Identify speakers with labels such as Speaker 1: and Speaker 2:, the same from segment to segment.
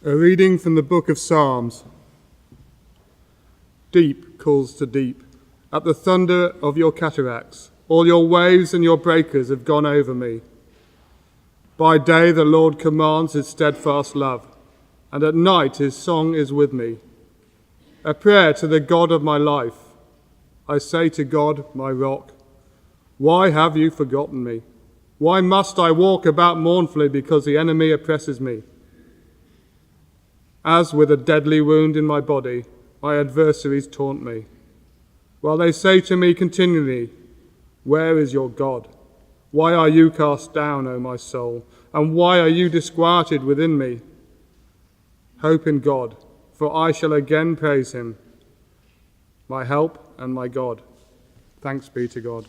Speaker 1: A reading from the book of Psalms. Deep calls to deep. At the thunder of your cataracts, all your waves and your breakers have gone over me. By day the Lord commands his steadfast love, and at night his song is with me. A prayer to the God of my life. I say to God, my rock, why have you forgotten me? Why must I walk about mournfully because the enemy oppresses me? As with a deadly wound in my body, my adversaries taunt me, while they say to me continually, where is your God? Why are you cast down, O my soul? And why are you disquieted within me? Hope in God, for I shall again praise him, my help and my God. Thanks be to God.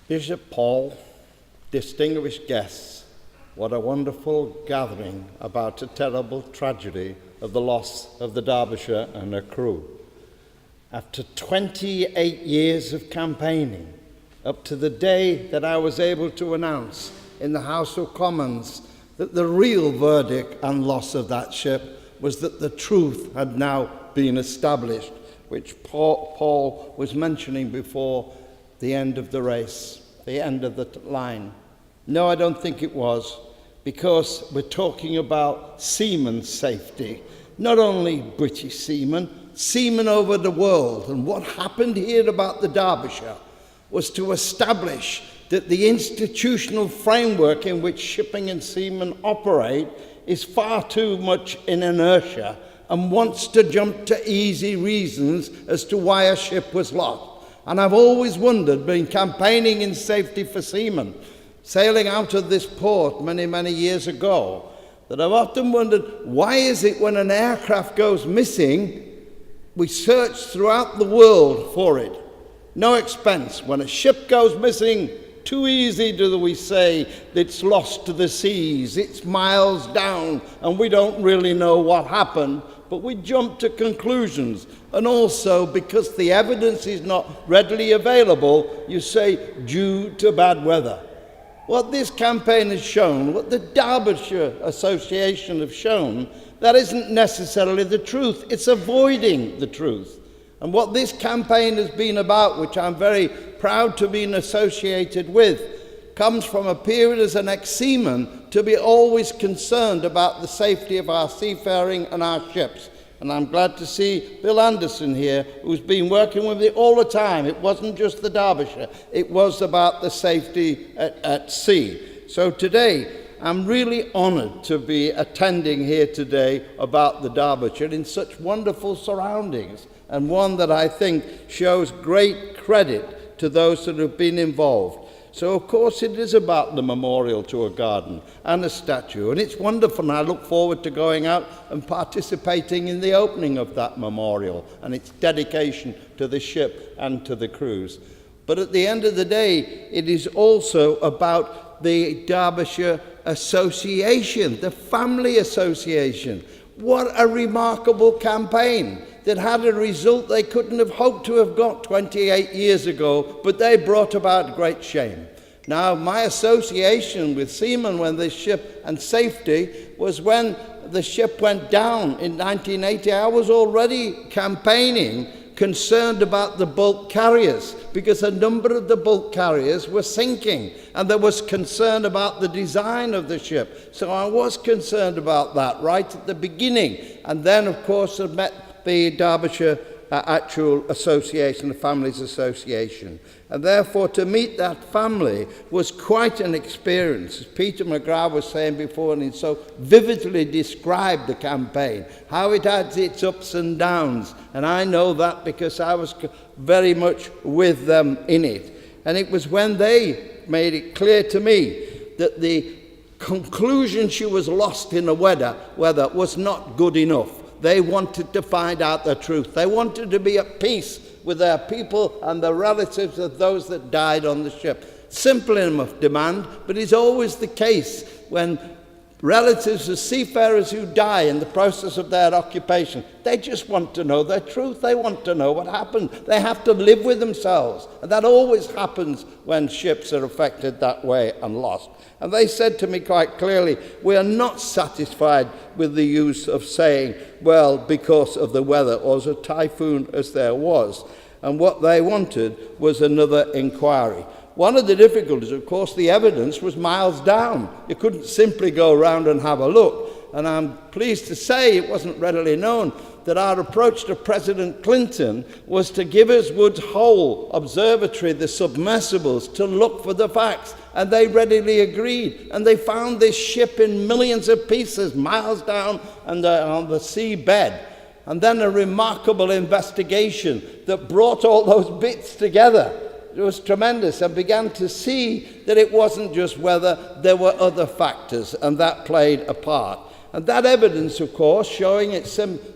Speaker 2: Bishop Paul, distinguished guests, what a wonderful gathering about a terrible tragedy of the loss of the Derbyshire and her crew. After 28 years of campaigning, up to the day that I was able to announce in the House of Commons that the real verdict and loss of that ship was that the truth had now been established, which Paul was mentioning before the end of the race, the end of the line. No, I don't think it was, because we're talking about seamen's safety, not only British seamen over the world. And what happened here about the Derbyshire was to establish that the institutional framework in which shipping and seamen operate is far too much in inertia and wants to jump to easy reasons as to why a ship was lost. And I've always wondered, been campaigning in safety for seamen, sailing out of this port many, many years ago, that I've often wondered, why is it when an aircraft goes missing, we search throughout the world for it? No expense. When a ship goes missing, too easy do we say it's lost to the seas, it's miles down, and we don't really know what happened, but we jump to conclusions. And also, because the evidence is not readily available, you say, due to bad weather. What this campaign has shown, what the Derbyshire Association have shown, that isn't necessarily the truth. It's avoiding the truth. And what this campaign has been about, which I'm very proud to be associated with, comes from a period as an ex-seaman to be always concerned about the safety of our seafaring and our ships. And I'm glad to see Bill Anderson here, who's been working with me all the time. It wasn't just the Derbyshire, it was about the safety at sea. So today, I'm really honoured to be attending here today about the Derbyshire in such wonderful surroundings, and one that I think shows great credit to those that have been involved. So, of course, it is about the memorial to a garden and a statue, and it's wonderful, and I look forward to going out and participating in the opening of that memorial and its dedication to the ship and to the crews. But at the end of the day, it is also about the Derbyshire Association, the family association. What a remarkable campaign that had a result they couldn't have hoped to have got 28 years ago, but they brought about great shame. Now, my association with seamen when this ship and safety was when the ship went down in 1980. I was already campaigning, concerned about the bulk carriers, because a number of the bulk carriers were sinking, and there was concern about the design of the ship. So I was concerned about that right at the beginning. And then, of course, I met the Derbyshire actual association, the Families Association. And therefore, to meet that family was quite an experience. As Peter McGrath was saying before, and he so vividly described the campaign, how it had its ups and downs. And I know that because I was very much with them in it. And it was when they made it clear to me that the conclusion she was lost in the weather was not good enough. They wanted to find out the truth. They wanted to be at peace with their people and the relatives of those that died on the ship. Simple enough demand, but it's always the case when relatives of seafarers who die in the process of their occupation, they just want to know the truth. They want to know what happened. They have to live with themselves. And that always happens when ships are affected that way and lost. And they said to me quite clearly, we are not satisfied with the use of saying, well, because of the weather, or as a typhoon as there was. And what they wanted was another inquiry. One of the difficulties, of course, the evidence was miles down. You couldn't simply go around and have a look. And I'm pleased to say it wasn't readily known that our approach to President Clinton was to give us Woods Hole Observatory, the submersibles, to look for the facts. And they readily agreed. And they found this ship in millions of pieces, miles down on the seabed. And then a remarkable investigation that brought all those bits together. It was tremendous, and began to see that it wasn't just weather, there were other factors, and that played a part. And that evidence, of course, showing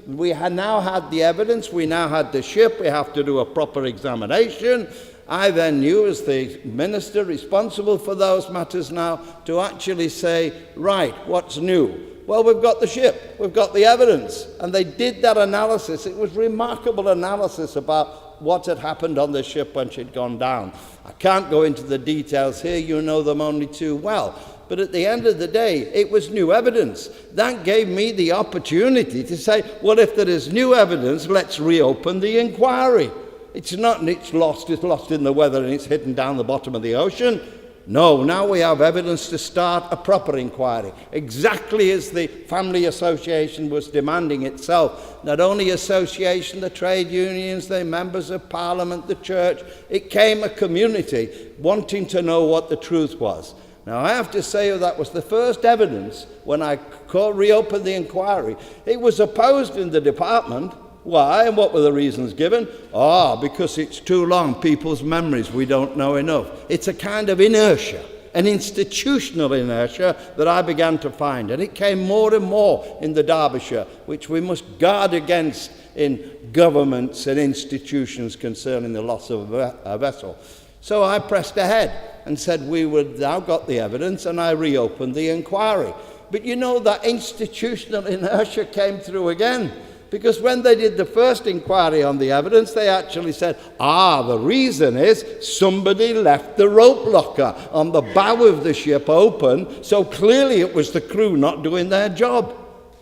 Speaker 2: we had now had the evidence, we now had the ship, we have to do a proper examination, I then knew, as the minister responsible for those matters now, to actually say, right, what's new? Well, we've got the ship, we've got the evidence. And they did that analysis. It was remarkable analysis about what had happened on the ship when she'd gone down. I can't go into the details here, you know them only too well. But at the end of the day, it was new evidence. That gave me the opportunity to say, well, if there is new evidence, let's reopen the inquiry. It's not it's lost in the weather and it's hidden down the bottom of the ocean. No, now we have evidence to start a proper inquiry, exactly as the Family Association was demanding itself. Not only association, the trade unions, the members of Parliament, the church, it came a community wanting to know what the truth was. Now, I have to say that was the first evidence when I reopened the inquiry. It was opposed in the department. Why? And what were the reasons given? Because it's too long. People's memories, we don't know enough. It's a kind of inertia, an institutional inertia that I began to find. And it came more and more in the Derbyshire, which we must guard against in governments and institutions concerning the loss of a vessel. So I pressed ahead and said we would now got the evidence, and I reopened the inquiry. But you know, that institutional inertia came through again. Because when they did the first inquiry on the evidence, they actually said, the reason is somebody left the rope locker on the bow of the ship open, so clearly it was the crew not doing their job.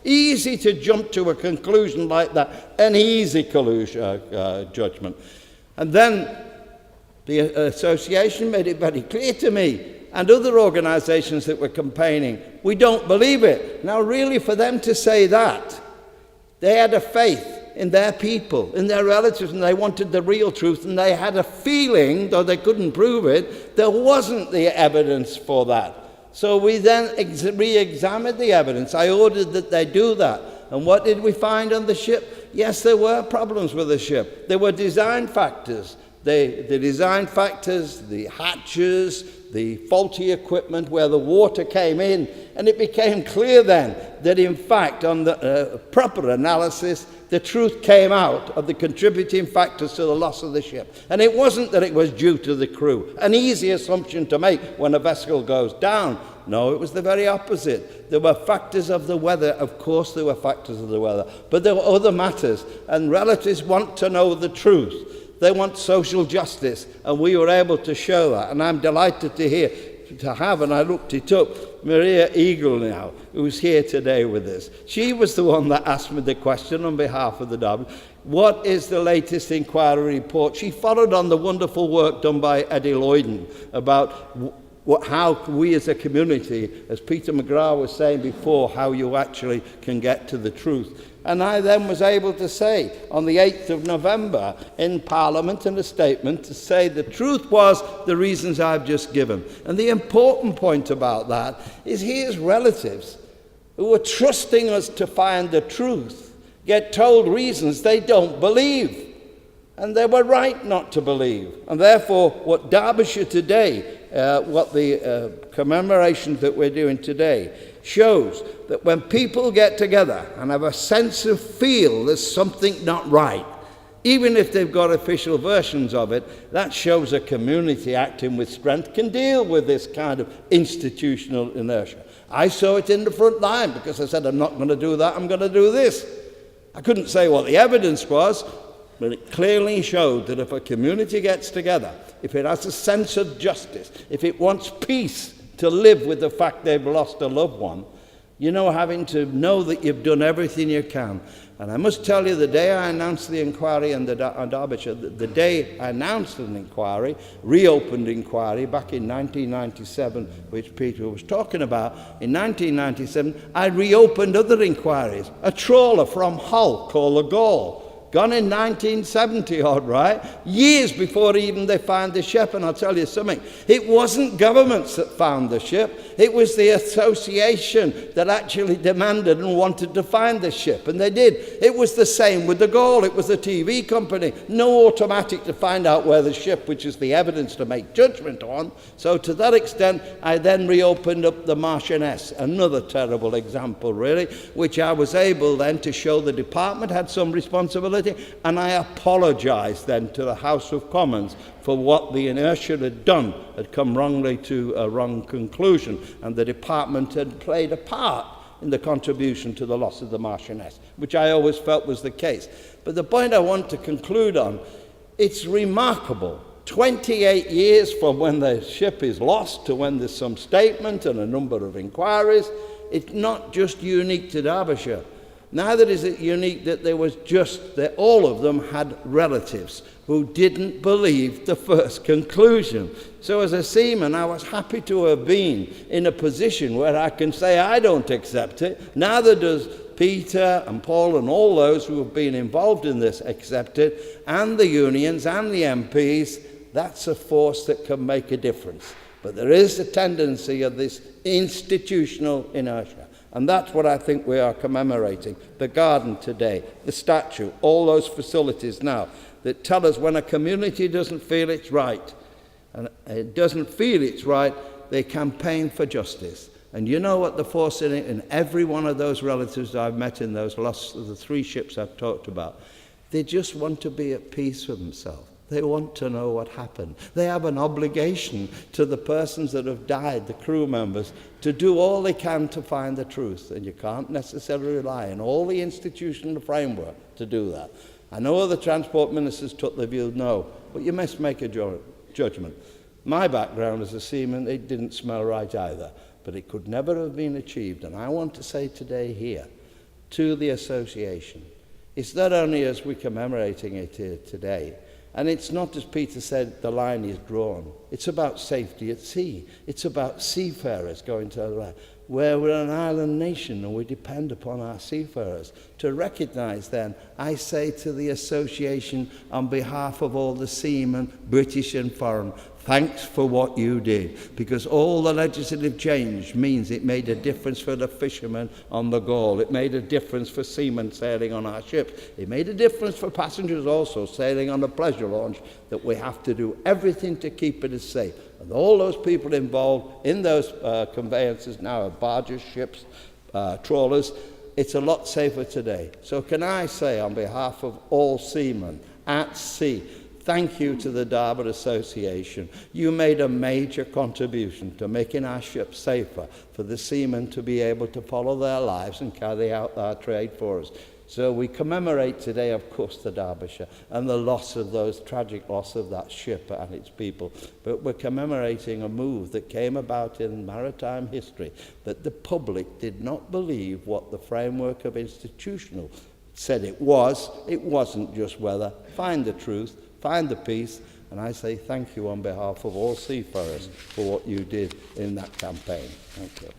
Speaker 2: Easy to jump to a conclusion like that, an easy judgment. And then the association made it very clear to me, and other organisations that were campaigning, we don't believe it. Now really, for them to say that, they had a faith in their people, in their relatives, and they wanted the real truth, and they had a feeling, though they couldn't prove it, there wasn't the evidence for that. So we then re-examined the evidence. I ordered that they do that. And what did we find on the ship? Yes, there were problems with the ship. There were design factors. The design factors, the hatches, the faulty equipment where the water came in, and it became clear then that in fact on the proper analysis the truth came out of the contributing factors to the loss of the ship. And it wasn't that it was due to the crew, an easy assumption to make when a vessel goes down. No, it was the very opposite. There were factors of the weather. Of course there were factors of the weather, but there were other matters, and relatives want to know the truth. They want social justice, and we were able to show that. And I'm delighted to have, and I looked it up, Maria Eagle now, who's here today with us. She was the one that asked me the question on behalf of the Derby. What is the latest inquiry report? She followed on the wonderful work done by Eddie Lloyden about how we as a community, as Peter McGrath was saying before, how you actually can get to the truth. And I then was able to say on the 8th of November in Parliament in a statement to say the truth was the reasons I've just given. And the important point about that is here's relatives who are trusting us to find the truth, get told reasons they don't believe. And they were right not to believe. And therefore, what Derbyshire today, what the commemorations that we're doing today shows that when people get together and have a sense of feel there's something not right, even if they've got official versions of it, that shows a community acting with strength can deal with this kind of institutional inertia. I saw it in the front line because I said, I'm not going to do that, I'm going to do this. I couldn't say what the evidence was, but it clearly showed that if a community gets together, if it has a sense of justice, if it wants peace to live with the fact they've lost a loved one, you know, having to know that you've done everything you can. And I must tell you, the day I announced the inquiry on Derbyshire, the day I announced an inquiry, reopened inquiry back in 1997, which Peter was talking about, in 1997, I reopened other inquiries. A trawler from Hull called the Gaul, gone in 1970, all right, years before even they found the ship. And I'll tell you something, it wasn't governments that found the ship, it was the association that actually demanded and wanted to find the ship, and they did. It was the same with the Gaul. It was the TV company, no automatic to find out where the ship, which is the evidence to make judgment on. So to that extent, I then reopened up the Marchioness, another terrible example really, which I was able then to show the department had some responsibility, responsibility, and I apologise then to the House of Commons for what the inertia had done, had come wrongly to a wrong conclusion, and the department had played a part in the contribution to the loss of the Marchioness, which I always felt was the case. But the point I want to conclude on, it's remarkable. 28 years from when the ship is lost to when there's some statement and a number of inquiries. It's not just unique to Derbyshire. Neither is it unique that that all of them had relatives who didn't believe the first conclusion. So as a seaman, I was happy to have been in a position where I can say I don't accept it. Neither does Peter and Paul and all those who have been involved in this accept it, and the unions and the MPs. That's a force that can make a difference. But there is a tendency of this institutional inertia. And that's what I think we are commemorating. The garden today, the statue, all those facilities now that tell us when a community doesn't feel it's right, and it doesn't feel it's right, they campaign for justice. And you know what the force in every one of those relatives I've met in those lost, the 3 ships I've talked about, they just want to be at peace with themselves. They want to know what happened. They have an obligation to the persons that have died, the crew members, to do all they can to find the truth. And you can't necessarily rely on all the institutional framework to do that. I know the transport ministers took the view, no, but you must make a judgment. My background as a seaman, it didn't smell right either, but it could never have been achieved. And I want to say today here, to the association, it's not only as we're commemorating it here today, and it's not, as Peter said, the line is drawn. It's about safety at sea. It's about seafarers going to the land, where we're an island nation and we depend upon our seafarers. To recognise then, I say to the association on behalf of all the seamen, British and foreign, thanks for what you did, because all the legislative change means it made a difference for the fishermen on the Gaul. It made a difference for seamen sailing on our ships. It made a difference for passengers also sailing on a pleasure launch, that we have to do everything to keep it as safe. And all those people involved in those conveyances now are barges, ships, trawlers. It's a lot safer today. So can I say on behalf of all seamen at sea, thank you to the Derby Association. You made a major contribution to making our ships safer for the seamen to be able to follow their lives and carry out our trade for us. So we commemorate today, of course, the Derbyshire and the loss of those, tragic loss of that ship and its people. But we're commemorating a move that came about in maritime history, that the public did not believe what the framework of institutional said it was. It wasn't just weather. Find the truth, find the peace, and I say thank you on behalf of all seafarers for what you did in that campaign. Thank you.